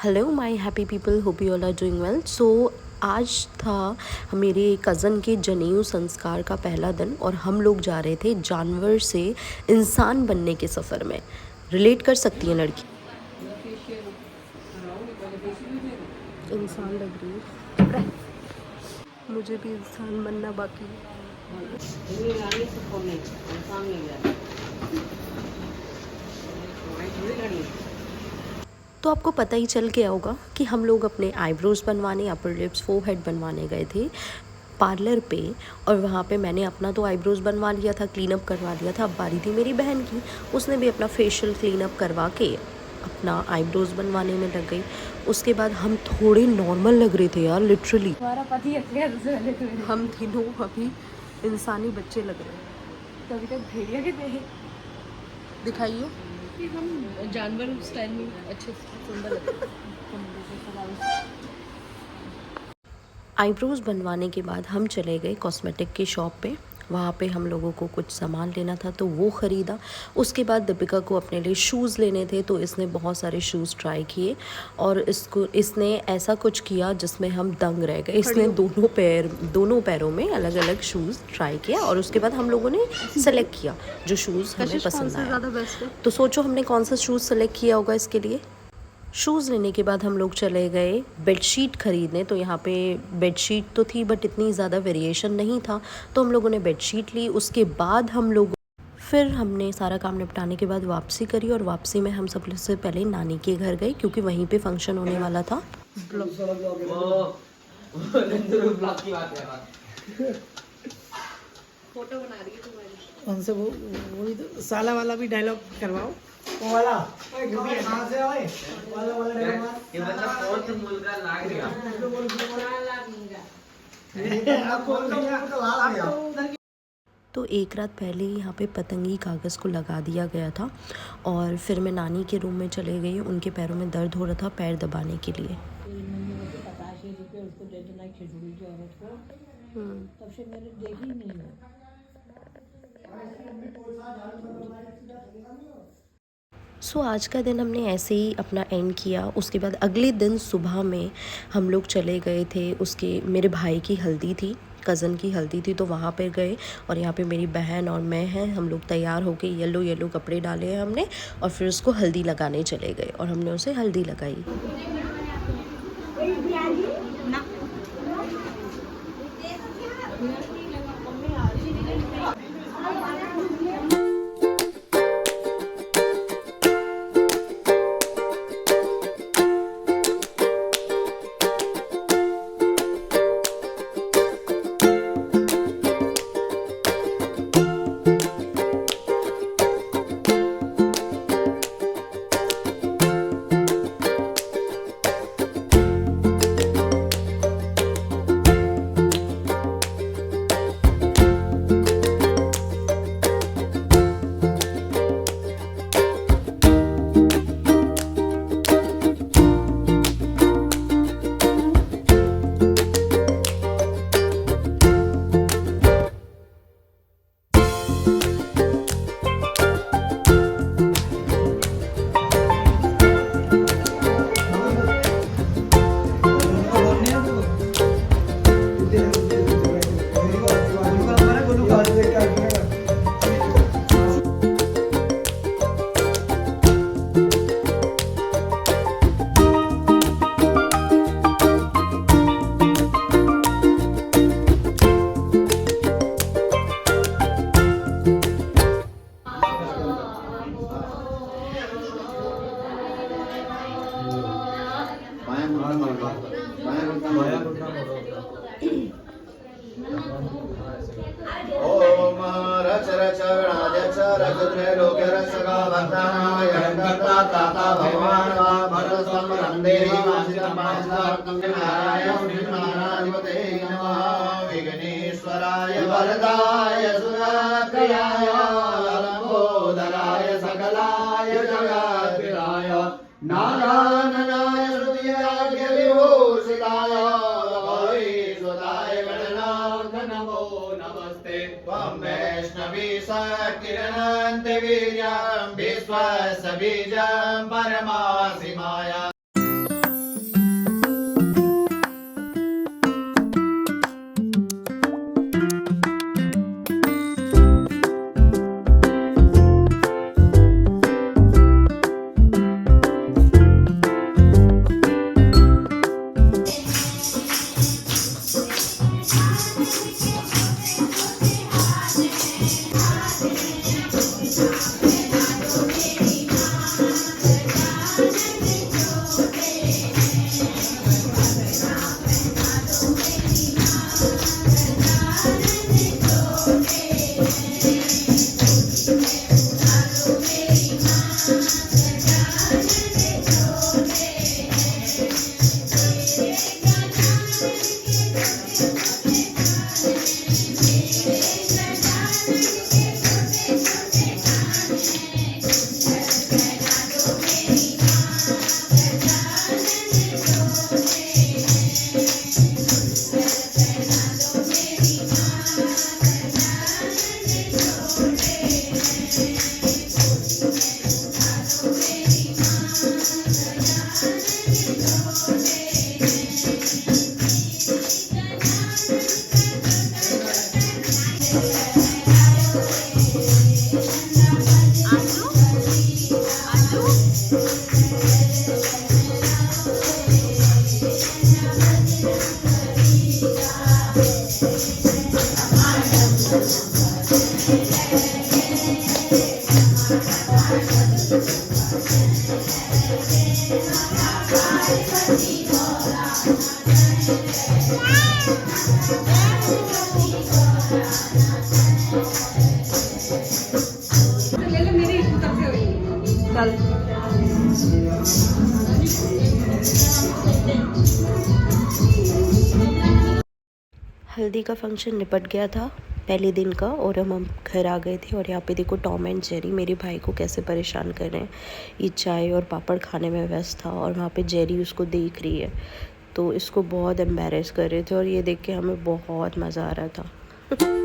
Hello my happy people, hope you all are doing well. So आज था मेरे cousin के जनेऊ संस्कार का पहला दिन और हम लोग जा रहे थे जानवर से इंसान बनने के सफ़र में। रिलेट कर सकती है लड़की? इंसान लग रही है। मुझे भी इंसान बनना बाकी है। तो आपको पता ही चल गया होगा कि हम लोग अपने आईब्रोज़ बनवाने, अपर लिप्स, फोरहेड बनवाने गए थे पार्लर पे। और वहाँ पे मैंने अपना तो आईब्रोज़ बनवा लिया था, क्लीन अप करवा लिया था। अब बारी थी मेरी बहन की, उसने भी अपना फेशियल क्लीन अप करवा के अपना आईब्रोज़ बनवाने में लग गई। उसके बाद हम थोड़े नॉर्मल लग रहे थे यार, लिटरली। हमारा पति हम तीनों अभी इंसानी बच्चे लग रहे हैं। कभी तक भेड़िया के थे दिखाइए कि हम जानवर स्टाइल में अच्छे से सुंदर लगते हैं। आईब्रोज़ बनवाने के बाद हम चले गए कॉस्मेटिक की शॉप पे। वहाँ पे हम लोगों को कुछ सामान लेना था तो वो ख़रीदा। उसके बाद दीपिका को अपने लिए शूज़ लेने थे तो इसने बहुत सारे शूज़ ट्राई किए और इसने ऐसा कुछ किया जिसमें हम दंग रह गए। इसने दोनों पैरों में अलग अलग शूज़ ट्राई किया और उसके बाद हम लोगों ने सेलेक्ट किया जो शूज़ हमें पसंद आया। तो सोचो हमने कौन सा शूज़ सेलेक्ट किया होगा इसके लिए। शूज़ लेने के बाद हम लोग चले गए बेडशीट ख़रीदने। तो यहाँ पे बेडशीट तो थी बट इतनी ज़्यादा वेरिएशन नहीं था, तो हम लोगों ने बेडशीट ली। उसके बाद फिर हमने सारा काम निपटाने के बाद वापसी करी और वापसी में हम सबसे पहले नानी के घर गए क्योंकि वहीं पे फंक्शन होने वाला था। फोटो बना रही है तुम्हारी। उनसे वही तो साला वाला भी डायलॉग करवाओ। वो वाला कहाँ से आए वाला वाला ये मतलब कौन सा मुल्का लाग गया आप कौन सा मुल्क का लाग गया। तो एक रात पहले ही यहाँ पे पतंगी कागज़ को लगा दिया गया था और फिर मैं नानी के रूम में चले गई। उनके पैरों में दर्द हो रहा था पैर दबाने के लिए। 85 रुपये उसको दे देना खिचड़ी की औरत को। तब से मैंने देखी नहीं है। सो आज का दिन हमने ऐसे ही अपना एंड किया। उसके बाद अगले दिन सुबह में हम लोग चले गए थे, मेरे भाई की हल्दी थी, कज़न की हल्दी थी, तो वहाँ पर गए। और यहाँ पे मेरी बहन और मैं हैं, हम लोग तैयार होके येलो कपड़े डाले हैं हमने और फिर उसको हल्दी लगाने चले गए और हमने उसे हल्दी लगाई। ओम रच रच गणाय च रचद्रे लोके रचका भक्तानाय कर्ता ताता भगवान वा भरसम रंदेहि वासितं पांचतार्थं नारायण नारायणवते नमः। विघ्नेश्वराय वरदाय सुरप्रियाय लंबोदराय सकलाय जगत्प्रियाय नारायणाय श्रुतियाय विभूषिताय त्वं वैष्णवी सकिरणन्ति वीर्यं विश्वस्य बीजं परमासि माया। हल्दी का फंक्शन निपट गया था पहले दिन का और हम घर आ गए थे। और यहाँ पे देखो टॉम एंड जेरी मेरे भाई को कैसे परेशान कर रहे हैं। ये चाय और पापड़ खाने में व्यस्त था और वहाँ पे जेरी उसको देख रही है, तो इसको बहुत एम्बैरेस कर रहे थे और ये देख के हमें बहुत मज़ा आ रहा था।